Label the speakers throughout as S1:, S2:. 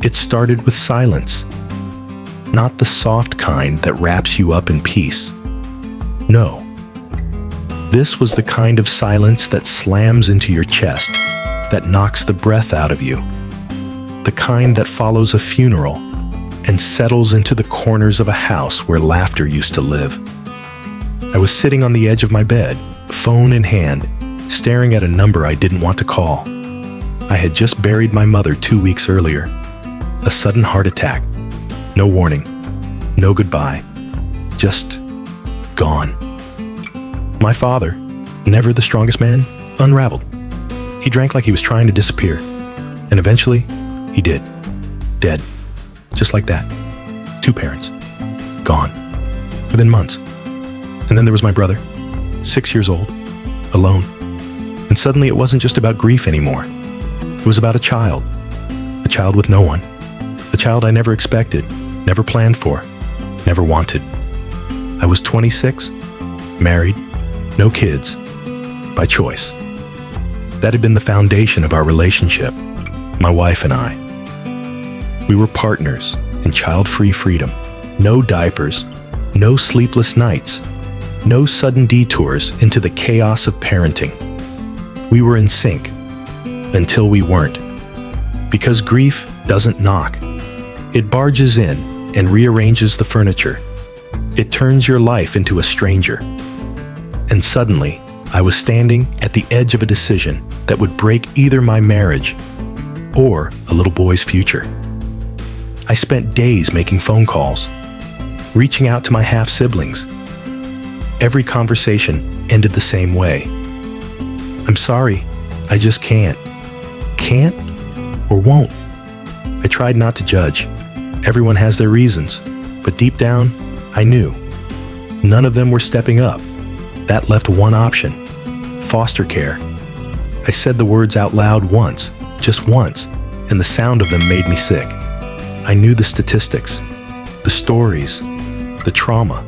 S1: It started with silence. Not the soft kind that wraps you up in peace. No. This was the kind of silence that slams into your chest, that knocks the breath out of you. The kind that follows a funeral and settles into the corners of a house where laughter used to live. I was sitting on the edge of my bed, phone in hand, staring at a number I didn't want to call. I had just buried my mother 2 weeks earlier. A sudden heart attack. No warning. No goodbye. Just gone. My father, never the strongest man, unraveled. He drank like he was trying to disappear. And eventually, he did. Dead. Just like that. 2 parents. Gone. Within months. And then there was my brother, 6 years old, alone. And suddenly it wasn't just about grief anymore. It was about a child with no one. A child I never expected, never planned for, never wanted. I was 26, married, no kids, by choice. That had been the foundation of our relationship, my wife and I. We were partners in child-free freedom. No diapers, no sleepless nights, no sudden detours into the chaos of parenting. We were in sync until we weren't. Because grief doesn't knock. It barges in and rearranges the furniture. It turns your life into a stranger. And suddenly, I was standing at the edge of a decision that would break either my marriage or a little boy's future. I spent days making phone calls, reaching out to my half-siblings. Every conversation ended the same way. I'm sorry, I just can't. Can't or won't. I tried not to judge. Everyone has their reasons, but deep down, I knew. None of them were stepping up. That left one option: foster care. I said the words out loud once, just once, and the sound of them made me sick. I knew the statistics, the stories, the trauma,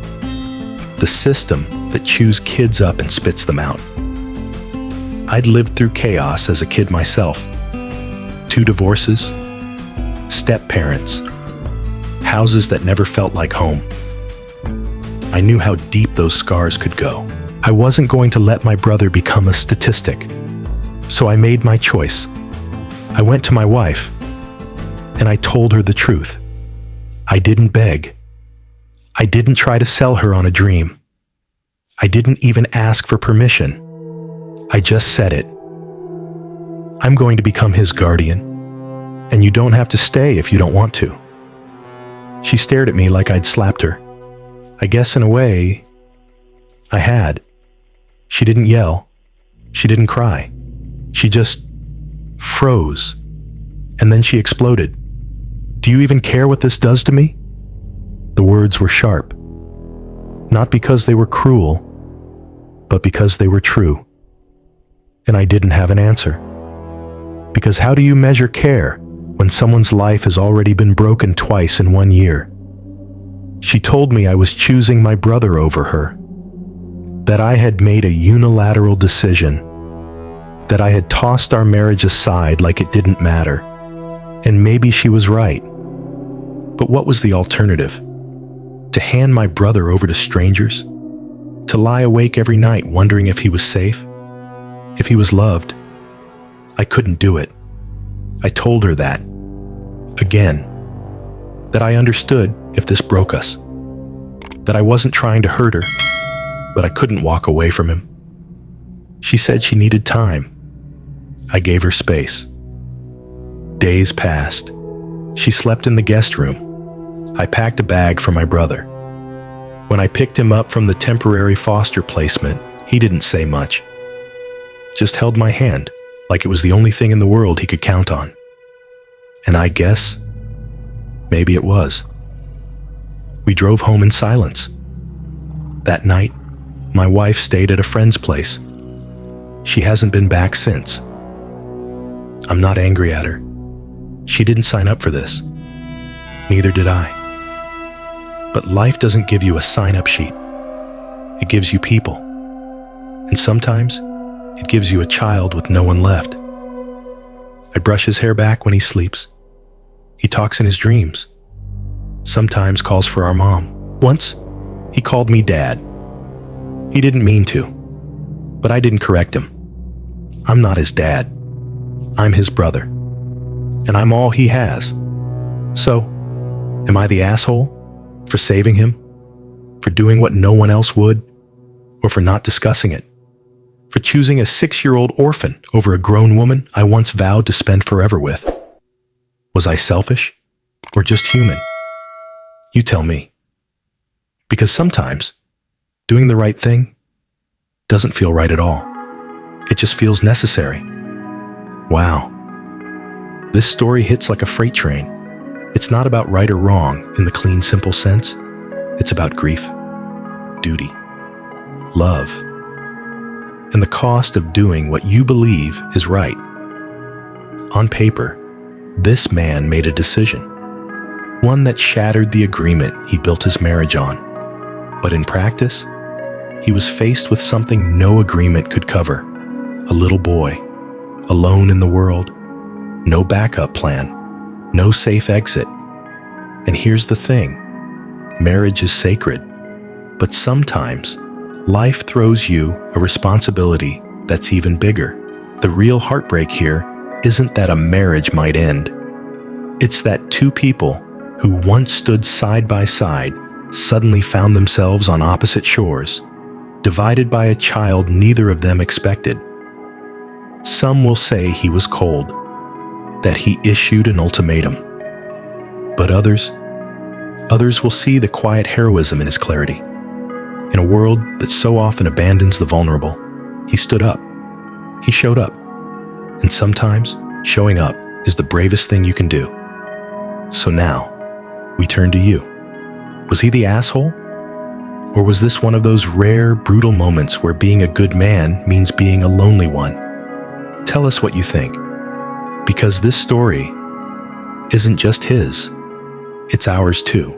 S1: the system that chews kids up and spits them out. I'd lived through chaos as a kid myself. 2 divorces, step-parents, houses that never felt like home. I knew how deep those scars could go. I wasn't going to let my brother become a statistic. So I made my choice. I went to my wife, and I told her the truth. I didn't beg. I didn't try to sell her on a dream. I didn't even ask for permission. I just said it. I'm going to become his guardian, and you don't have to stay if you don't want to. She stared at me like I'd slapped her. I guess in a way, I had. She didn't yell. She didn't cry. She just froze. And then she exploded. Do you even care what this does to me? The words were sharp. Not because they were cruel, but because they were true. And I didn't have an answer. Because how do you measure care when someone's life has already been broken twice in 1 year? She told me I was choosing my brother over her, that I had made a unilateral decision, that I had tossed our marriage aside like it didn't matter. And maybe she was right. But what was the alternative? To hand my brother over to strangers? To lie awake every night wondering if he was safe? If he was loved? I couldn't do it. I told her that. Again. That I understood if this broke us. That I wasn't trying to hurt her, but I couldn't walk away from him. She said she needed time. I gave her space. Days passed. She slept in the guest room. I packed a bag for my brother. When I picked him up from the temporary foster placement, he didn't say much. Just held my hand like it was the only thing in the world he could count on. And I guess maybe it was. We drove home in silence. That night, my wife stayed at a friend's place. She hasn't been back since. I'm not angry at her. She didn't sign up for this. Neither did I. But life doesn't give you a sign-up sheet. It gives you people. And sometimes, it gives you a child with no one left. I brush his hair back when he sleeps. He talks in his dreams. Sometimes calls for our mom. Once, he called me Dad. He didn't mean to, but I didn't correct him. I'm not his dad. I'm his brother. And I'm all he has. So, am I the asshole for saving him? For doing what no one else would? Or for not discussing it? For choosing a 6-year-old orphan over a grown woman I once vowed to spend forever with? Was I selfish? Or just human? You tell me. Because sometimes, doing the right thing doesn't feel right at all. It just feels necessary. Wow. This story hits like a freight train. It's not about right or wrong in the clean, simple sense. It's about grief, duty, love, and the cost of doing what you believe is right. On paper, this man made a decision, one that shattered the agreement he built his marriage on. But in practice, he was faced with something no agreement could cover. A little boy, alone in the world, no backup plan, no safe exit. And here's the thing, marriage is sacred, but sometimes life throws you a responsibility that's even bigger. The real heartbreak here isn't that a marriage might end. It's that two people who once stood side by side suddenly found themselves on opposite shores, divided by a child neither of them expected. Some will say he was cold, that he issued an ultimatum. But others will see the quiet heroism in his clarity. In a world that so often abandons the vulnerable, he stood up. He showed up. And sometimes, showing up is the bravest thing you can do. So now, we turn to you. Was he the asshole? Or was this one of those rare, brutal moments where being a good man means being a lonely one? Tell us what you think. Because this story isn't just his, it's ours too.